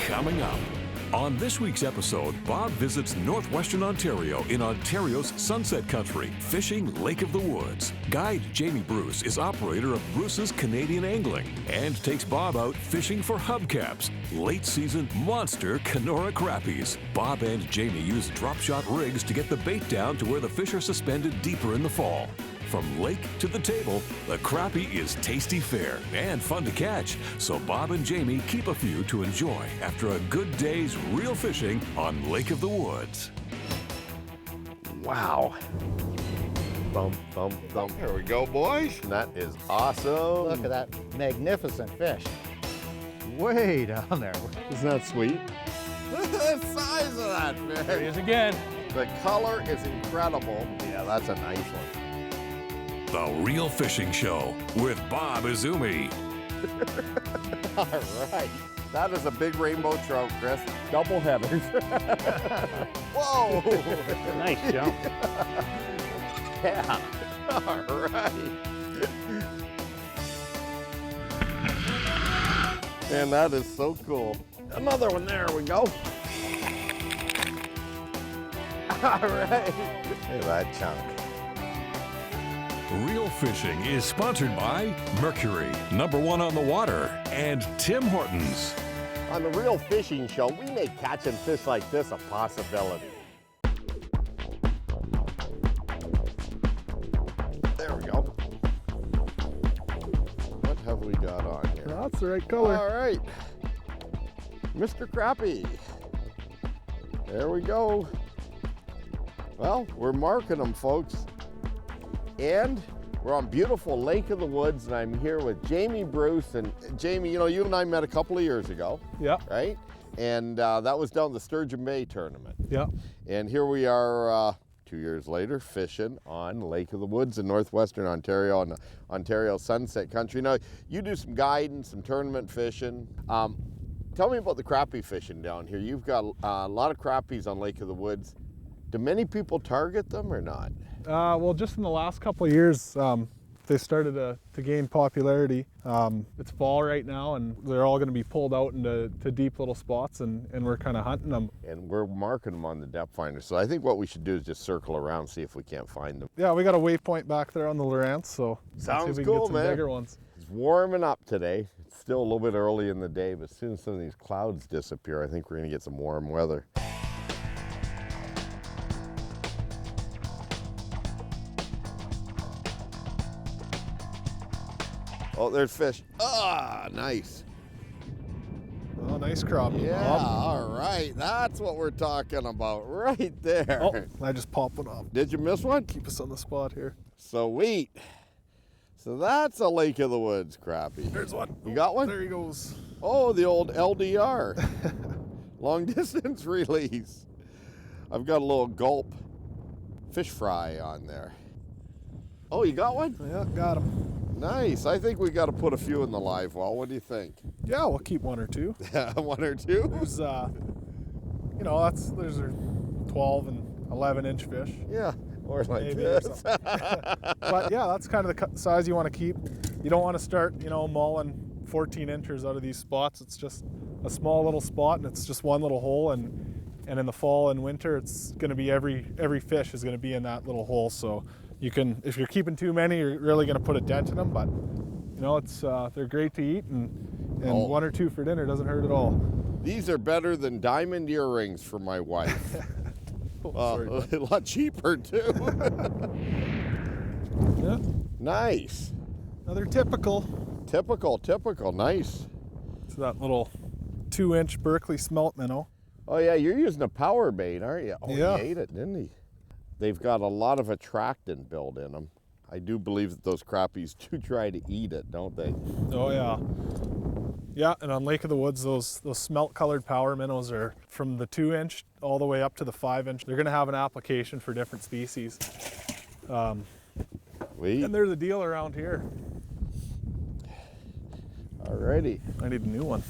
coming up. On this week's episode, Bob visits northwestern Ontario in Ontario's Sunset Country, fishing Lake of the Woods. Guide Jamie Bruce is operator of Bruce's Canadian Angling and takes Bob out fishing for hubcaps, late-season monster Kenora crappies. Bob and Jamie use drop-shot rigs to get the bait down to where the fish are suspended deeper in the fall. From lake to the table, the crappie is tasty fare and fun to catch, so Bob and Jamie keep a few to enjoy after a good day's real fishing on Lake of the Woods. Wow. Thump, thump, thump. There we go, boys. That is awesome. Look at that magnificent fish. Way down there. Isn't that sweet? Look at the size of that fish. There he is again. The color is incredible. Yeah, that's a nice one. The Real Fishing Show with Bob Izumi. All right. That is a big rainbow trout, Chris. Double headers. Whoa! Nice jump. Yeah. All right. Man, that is so cool. Another one. There we go. All right. Look at that chunk. Real Fishing is sponsored by Mercury, #1 on the water, and Tim Hortons. On the Real Fishing Show, we make catching fish like this a possibility. There we go. What have we got on here? That's the right color. All right. Mr. Crappie. There we go. Well, we're marking them, folks. And we're on beautiful Lake of the Woods, and I'm here with Jamie Bruce. And Jamie, you know, you and I met a couple of years ago. Yeah. Right? And that was down the Sturgeon Bay tournament. Yeah. And here we are 2 years later fishing on Lake of the Woods in northwestern Ontario, on Ontario Sunset Country. Now, you do some guiding, some tournament fishing. Tell me about the crappie fishing down here. You've got a lot of crappies on Lake of the Woods. Do many people target them or not? Well, just in the last couple of years, they started to gain popularity. It's fall right now, and they're all going to be pulled out into deep little spots, and we're kind of hunting them. And we're marking them on the depth finder. So I think what we should do is just circle around, see if we can't find them. Yeah, we got a waypoint back there on the Lawrence, so let's see Sounds if we cool, can get some man. bigger ones. It's warming up today. It's still a little bit early in the day, but as soon as some of these clouds disappear, I think we're going to get some warm weather. Oh, there's fish. Ah, nice. Oh, nice crappie. Yeah, Bob. all right. That's what we're talking about right there. Oh, I just popped one up. Did you miss one? Keep us on the spot here. Sweet. So that's a Lake of the Woods crappie. There's one. You got one? There he goes. Oh, the old LDR. Long distance release. I've got a little gulp fish fry on there. Oh, you got one? Yeah, got him. Nice. I think we got to put a few in the live well. What do you think? Yeah, we'll keep one or two. One or two? There's, you know, there's our 12 and 11-inch fish. Yeah, or like Maybe or this. But yeah, that's kind of the size you want to keep. You don't want to start, you know, mauling 14 inches out of these spots. It's just a small little spot, and it's just one little hole. And in the fall and winter, it's going to be every fish is going to be in that little hole. So you can, if you're keeping too many, you're really going to put a dent in them. But you know, they're great to eat, and one or two for dinner doesn't hurt at all. These are better than diamond earrings for my wife. Sorry, A lot cheaper too. yeah, Nice. another typical. Typical, nice. It's that little 2-inch Berkeley smelt minnow. Oh yeah, you're using a power bait, aren't you? Oh, Yeah. He ate it, didn't he? They've got a lot of attractant built in them. I do believe that those crappies do try to eat it, don't they? Oh yeah. Yeah, and on Lake of the Woods, those smelt colored power minnows are from the 2-inch all the way up to the 5-inch. They're gonna have an application for different species. Sweet. And they're the deal around here. Alrighty. I need a new one.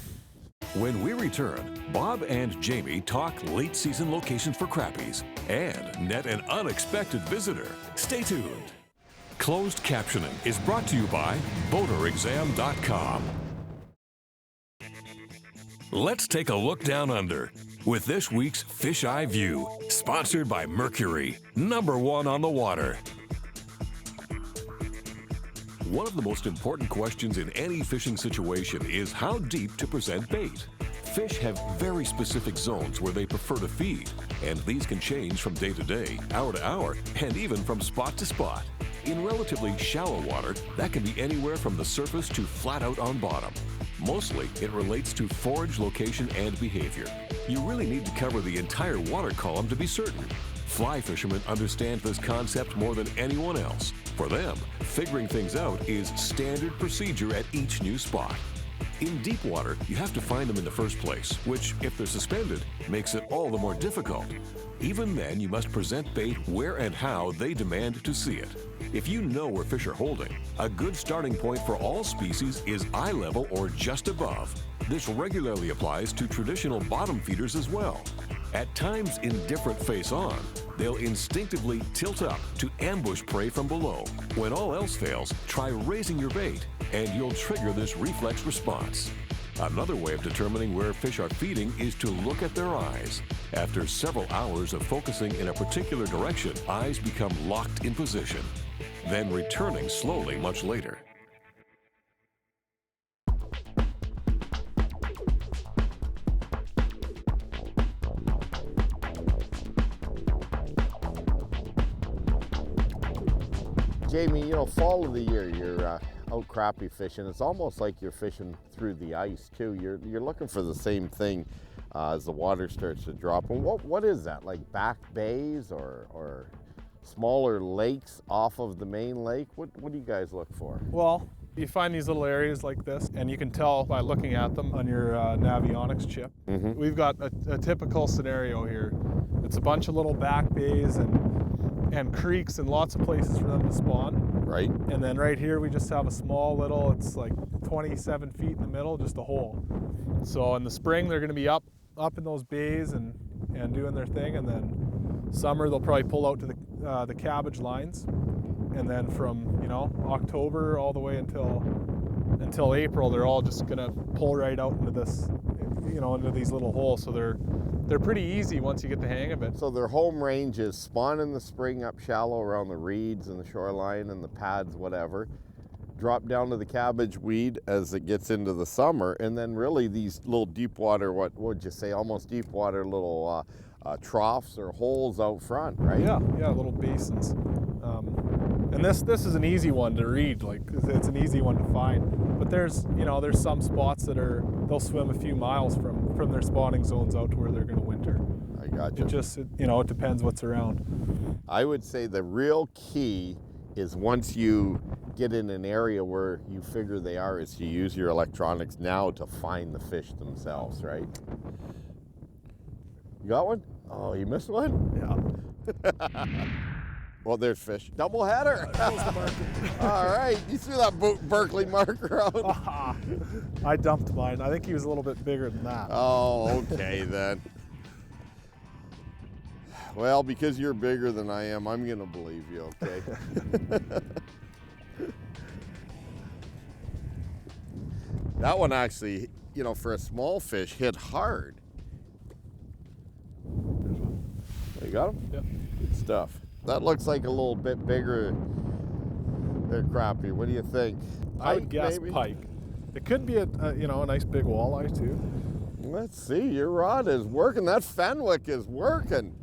When we return, Bob and Jamie talk late season locations for crappies and net an unexpected visitor. Stay tuned. Closed captioning is brought to you by BoaterExam.com. Let's take a look down under with this week's Fish Eye View, sponsored by Mercury, #1 on the water. One of the most important questions in any fishing situation is how deep to present bait. Fish have very specific zones where they prefer to feed, and these can change from day to day, hour to hour, and even from spot to spot. In relatively shallow water, that can be anywhere from the surface to flat out on bottom. Mostly, it relates to forage location and behavior. You really need to cover the entire water column to be certain. Fly fishermen understand this concept more than anyone else. For them, figuring things out is standard procedure at each new spot. In deep water, you have to find them in the first place, which, if they're suspended, makes it all the more difficult. Even then, you must present bait where and how they demand to see it. If you know where fish are holding, a good starting point for all species is eye level or just above. This regularly applies to traditional bottom feeders as well. At times in different face-on, they'll instinctively tilt up to ambush prey from below. When all else fails, try raising your bait, and you'll trigger this reflex response. Another way of determining where fish are feeding is to look at their eyes. After several hours of focusing in a particular direction, eyes become locked in position, then returning slowly much later. Jamie, you know, fall of the year, you're out crappie fishing. It's almost like you're fishing through the ice too. You're looking for the same thing as the water starts to drop. And what is that? Like back bays or smaller lakes off of the main lake? What do you guys look for? Well, you find these little areas like this, and you can tell by looking at them on your Navionics chip. Mm-hmm. We've got a typical scenario here. It's a bunch of little back bays and creeks and lots of places for them to spawn. Right. And then right here we just have a small little, it's like 27 feet in the middle, just a hole. So in the spring they're going to be up in those bays and doing their thing, and then summer they'll probably pull out to the cabbage lines, and then from October all the way until April they're all just going to pull right out into this, into these little holes. So they're pretty easy once you get the hang of it. So their home range is spawn in the spring up shallow around the reeds and the shoreline and the pads, whatever. Drop down to the cabbage weed as it gets into the summer, and then really these little deep water, what would you say, almost deep water little troughs or holes out front, right? Yeah, little basins. And this is an easy one to read, like it's an easy one to find. But there's some spots that they'll swim a few miles from their spawning zones out to where they're going to winter. I got you. It depends what's around. I would say the real key is once you get in an area where you figure they are, is to use your electronics now to find the fish themselves, right? You got one? Oh, you missed one? Yeah. Well, there's fish. Double header. All right, you threw that Berkeley marker out. I dumped mine. I think he was a little bit bigger than that. Oh, okay then. Well, because you're bigger than I am, I'm gonna believe you, okay? That one actually, for a small fish, hit hard. You got him? Yep. Good stuff. That looks like a little bit bigger than crappie. What do you think? I would guess maybe? pike. It could be a nice big walleye too. Let's see, your rod is working. That Fenwick is working.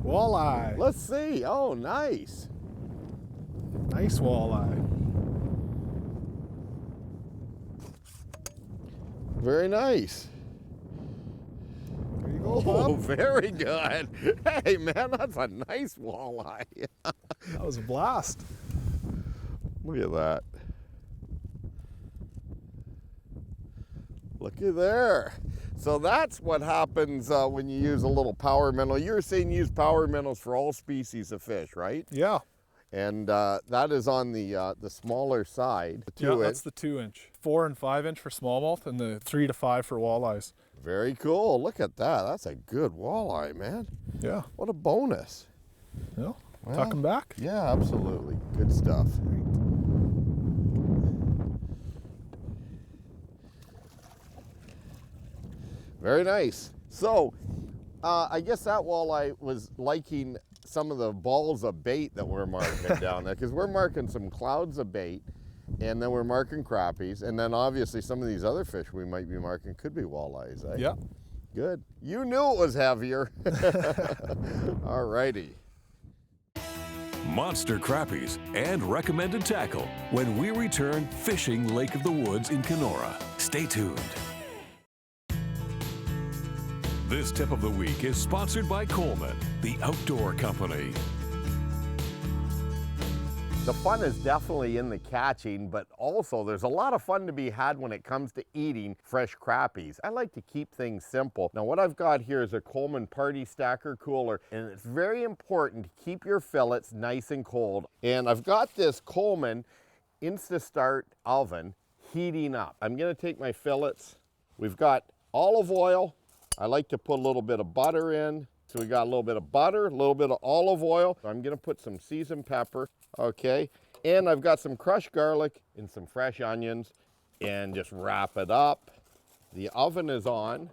Walleye. Let's see. Oh, nice. Nice walleye. Very nice. There you go, Oh, Bob. very good. Hey, man, that's a nice walleye. That was a blast. Look at that. Looky there. So that's what happens when you use a little power minnow. You were saying use power minnows for all species of fish, right? Yeah. And that is on the smaller side. The 2 inch. That's the 2-inch. 4 and 5 inch for smallmouth, and the 3 to 5 for walleyes. Very cool. Look at that. That's a good walleye, man. Yeah. What a bonus. Yeah. Well, Tuck them back. Yeah, absolutely. Good stuff. Very nice. So, I guess that walleye was liking some of the balls of bait that we're marking down there, because we're marking some clouds of bait, and then we're marking crappies, and then obviously some of these other fish we might be marking could be walleyes, eh? Yeah. Good. You knew it was heavier. All righty. Monster crappies and recommended tackle when we return fishing Lake of the Woods in Kenora. Stay tuned. This tip of the week is sponsored by Coleman, the outdoor company. The fun is definitely in the catching, but also there's a lot of fun to be had when it comes to eating fresh crappies. I like to keep things simple. Now what I've got here is a Coleman Party Stacker cooler, and it's very important to keep your fillets nice and cold. And I've got this Coleman Instastart oven heating up. I'm gonna take my fillets. We've got olive oil. I like to put a little bit of butter in. So we got a little bit of butter, a little bit of olive oil. I'm gonna put some seasoned pepper, okay? And I've got some crushed garlic and some fresh onions, and just wrap it up. The oven is on.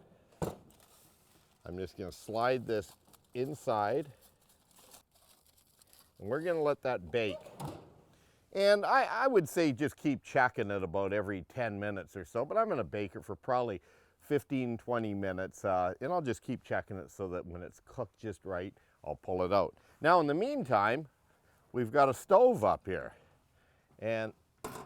I'm just gonna slide this inside, and we're gonna let that bake. And I would say just keep checking it about every 10 minutes or so, but I'm gonna bake it for probably 15, 20 minutes, and I'll just keep checking it so that when it's cooked just right, I'll pull it out. Now in the meantime, we've got a stove up here. And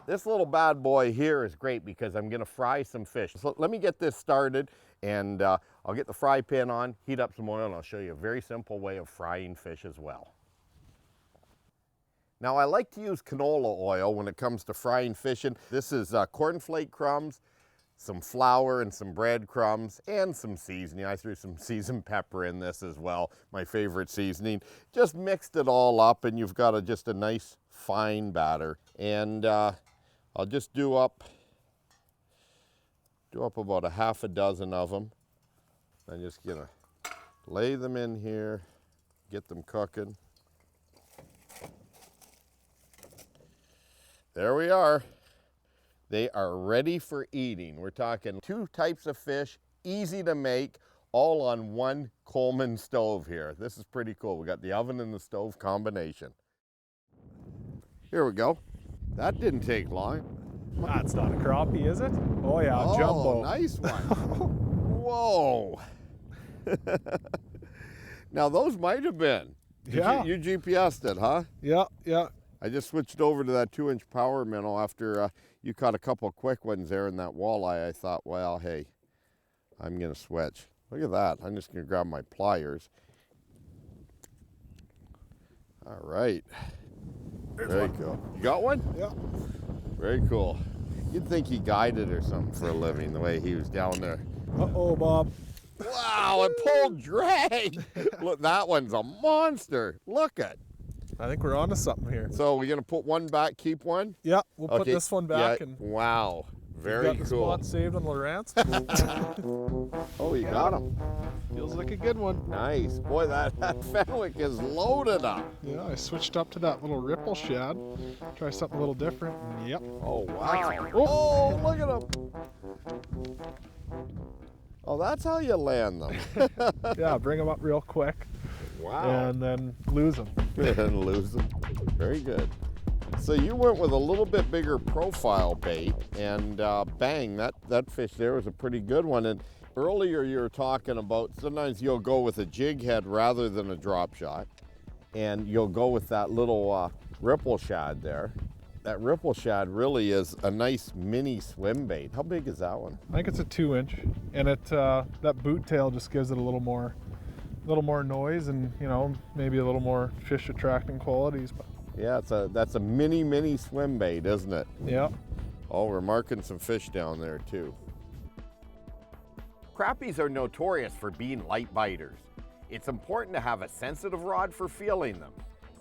this little bad boy here is great because I'm gonna fry some fish. So let me get this started, and I'll get the fry pan on, heat up some oil, and I'll show you a very simple way of frying fish as well. Now I like to use canola oil when it comes to frying fish. And this is cornflake crumbs, some flour and some breadcrumbs, and some seasoning. I threw some seasoned pepper in this as well, my favorite seasoning. Just mixed it all up, and you've got just a nice fine batter. And I'll just do up about a half a dozen of them. I'm just gonna lay them in here, get them cooking. There we are. They are ready for eating. We're talking 2 types of fish, easy to make, all on one Coleman stove here. This is pretty cool. We got the oven and the stove combination. Here we go. That didn't take long. That's not a crappie, is it? Oh yeah, Oh, jumbo. nice one. Whoa. Now those might have been. Yeah. You GPS'd it, huh? Yeah, yeah. I just switched over to that 2-inch power minnow after you caught a couple of quick ones there in that walleye. I thought, well, hey, I'm gonna switch. Look at that. I'm just gonna grab my pliers. All right. Very cool. You got one? Yeah. Very cool. You'd think he guided or something for a living the way he was down there. Uh-oh, Bob. Wow, it pulled drag. Look, that one's a monster. Look at. I think we're onto something here. So we're gonna put one back, keep one? Yeah, we'll put Okay, this one back, yeah, and wow, very got the cool. spot saved on Lawrence. Oh, you got him. Feels like a good one. Nice. Boy, that Fenwick is loaded up. Yeah, I switched up to that little ripple shad. Try something a little different. Yep. Oh, wow. Oh, look at him. Oh, that's how you land them. Yeah, bring them up real quick. Wow. And then lose them. And lose them. Very good. So you went with a little bit bigger profile bait, and bang, that fish there was a pretty good one. And earlier you were talking about sometimes you'll go with a jig head rather than a drop shot, and you'll go with that little ripple shad there. That ripple shad really is a nice mini swim bait. How big is that one? I think it's a 2-inch, and it that boot tail just gives it a little more noise, and maybe a little more fish attracting qualities. But Yeah, that's a mini swim bait, isn't it? yeah. Oh, we're marking some fish down there too. Crappies are notorious for being light biters. It's important to have a sensitive rod for feeling them.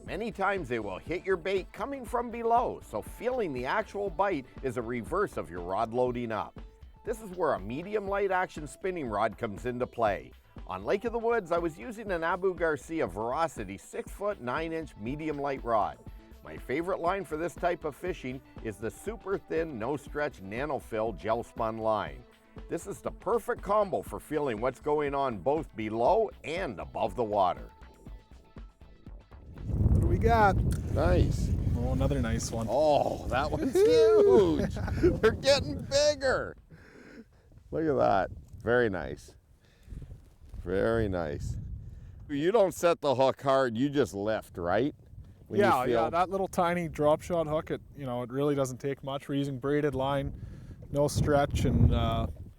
Many times they will hit your bait coming from below, so feeling the actual bite is a reverse of your rod loading up. This is where a medium light action spinning rod comes into play. On Lake of the Woods, I was using an Abu Garcia Veracity 6-foot 9-inch medium light rod. My favorite line for this type of fishing is the super thin, no stretch nanofill gel spun line. This is the perfect combo for feeling what's going on both below and above the water. What do we got? Nice. Oh, another nice one. Oh, that one's huge. They're getting bigger. Look at that. Very nice. Very nice. You don't set the hook hard, you just lift, right? When you Yeah, feel- yeah, that little tiny drop shot hook, it really doesn't take much. We're using braided line, no stretch, and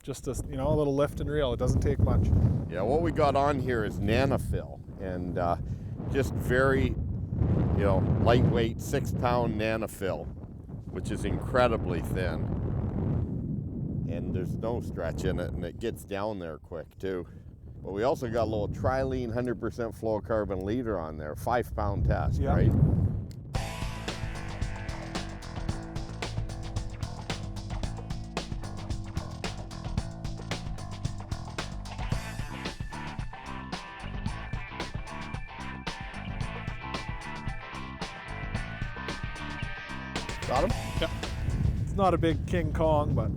just a little lift and reel. It doesn't take much. Yeah, what we got on here is nanofill, and just very, lightweight 6-pound nanofill, which is incredibly thin. And there's no stretch in it, and it gets down there quick too. But we also got a little Trilene 100% fluorocarbon leader on there, 5-pound test, Yeah. right? Got him? Yeah. It's not a big King Kong, but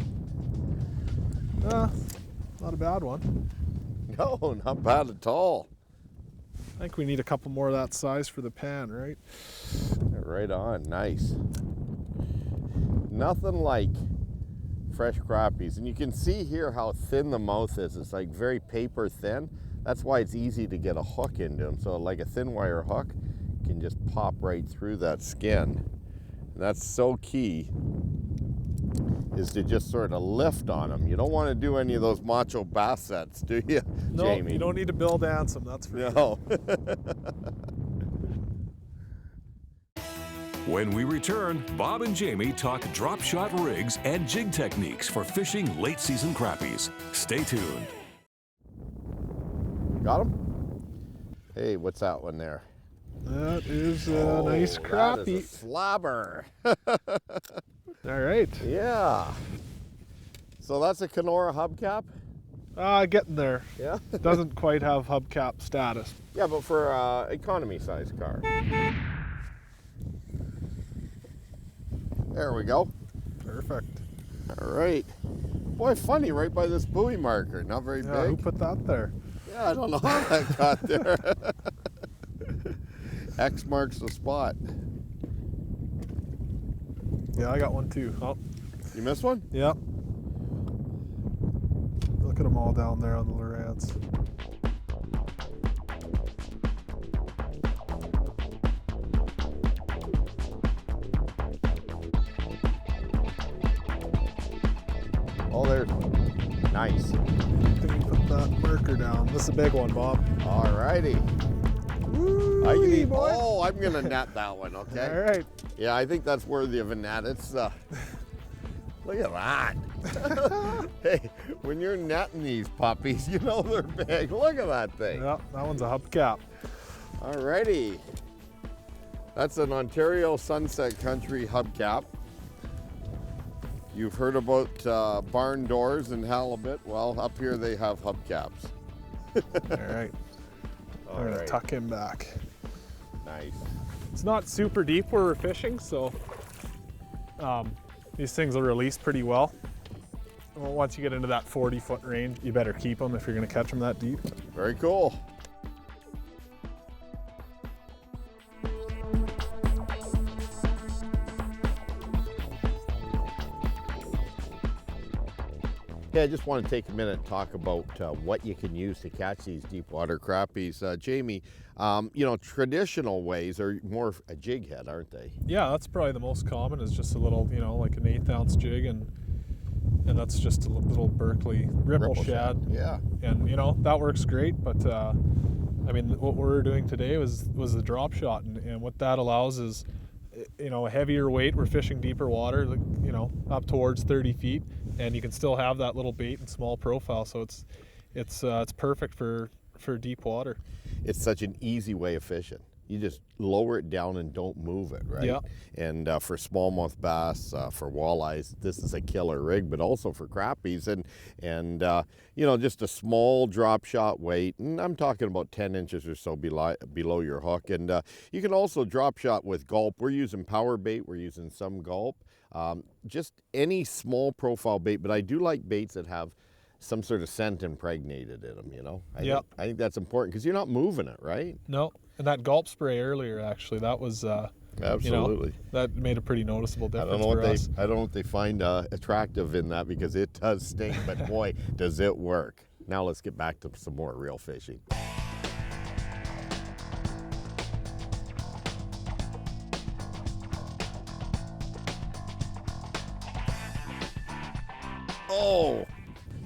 not a bad one. No, not bad at all. I think we need a couple more of that size for the pan, right? Right on, nice. Nothing like fresh crappies. And you can see here how thin the mouth is. It's like very paper thin. That's why it's easy to get a hook into them. So like a thin wire hook can just pop right through that skin. And that's so key, is to just sort of lift on them. You don't want to do any of those macho bass sets, do you, No, Jamie? you don't need to Bill dance them, that's for sure. No. When we return, Bob and Jamie talk drop shot rigs and jig techniques for fishing late season crappies. Stay tuned. Got him? Hey, what's that one there? That is a nice That is crappie. a slobber. All right. Yeah. So that's a Kenora hubcap? Getting there. Yeah. Doesn't quite have hubcap status. Yeah, but for economy size car. There we go. Perfect. All right. Boy, funny, right by this buoy marker. Not very Yeah, who big. put that there? Yeah, I don't know how that got there. X marks the spot. Yeah, I got one too. Oh, You missed one? yeah. Look at them all down there on the Lorans. Oh, there's one. Nice. Can you put that marker down? This is a big one, Bob. All righty. Woo, I can eat, boy. oh, I'm gonna net that one, okay? All right. Yeah, I think that's worthy of a net. It's look at that. Hey, when you're netting these puppies, you know they're big. Look at that thing. Yeah, that one's a hubcap. Alrighty. That's an Ontario Sunset Country hubcap. You've heard about barn doors and halibut. Well, up here they have hubcaps. All right. I'm gonna Alright. tuck him back. Nice. It's not super deep where we're fishing, so these things will release pretty well. Well, once you get into that 40-foot range, you better keep them if you're gonna catch them that deep. Very cool. Hey, I just want to take a minute and talk about what you can use to catch these deep water crappies. Jamie, traditional ways are more a jig head, aren't they? Yeah, that's probably the most common, is just a little, like an 1/8 ounce jig, and that's just a little Berkeley ripple shad. Yeah. And that works great, but I mean, what we're doing today was the drop shot, and what that allows is, a heavier weight. We're fishing deeper water, up towards 30 feet, and you can still have that little bait and small profile. So it's perfect for deep water. It's such an easy way of fishing. You just lower it down and don't move it, right? Yeah. And for smallmouth bass, for walleyes, this is a killer rig, but also for crappies and just a small drop shot weight. And I'm talking about 10 inches or so below your hook. And you can also drop shot with gulp. We're using power bait. We're using some gulp. Just any small profile bait, but I do like baits that have some sort of scent impregnated in them, you know? Yep. I think that's important because you're not moving it, right? No, and that gulp spray earlier, actually, that was, Absolutely. that made a pretty noticeable I difference don't know for us. I don't know what they find attractive in that because it does stink, but boy, does it work. Now let's get back to some more real fishing. Oh,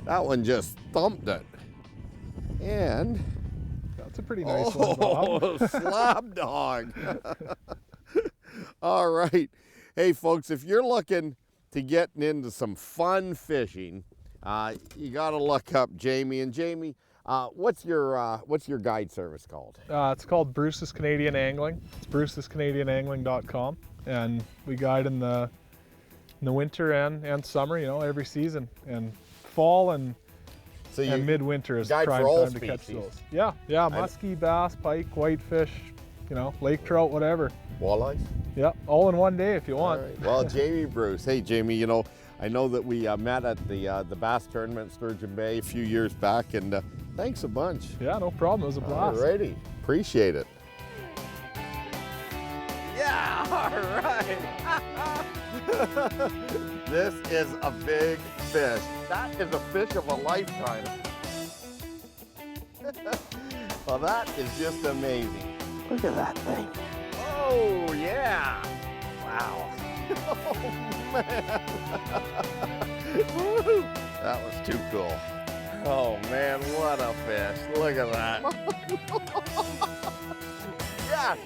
that one just thumped it. And That's a pretty nice one, Bob. slab dog. All right. Hey, folks, if you're looking to get into some fun fishing, you got to look up Jamie. And Jamie, what's your guide service called? It's called Bruce's Canadian Angling. It's brucescanadianangling.com, and we guide in the winter and summer, you know, every season, and fall and So midwinter is guide prime for all time to catch species. those. Yeah, muskie, bass, pike, whitefish, you know, lake trout, whatever. Walleyes? Yeah, all in one day if you All want. right. Well, Jamie Bruce. Hey, Jamie, you know, I know that we met at the bass tournament in Sturgeon Bay a few years back, and thanks a bunch. Yeah, no problem. It was a blast. Alrighty, appreciate it. Yeah, all right. This is a big fish. That is a fish of a lifetime. Well, that is just amazing. Look at that thing. Oh, yeah. Wow. Oh, man. Woo. That was too cool. Oh, man, what a fish. Look at that. Yes.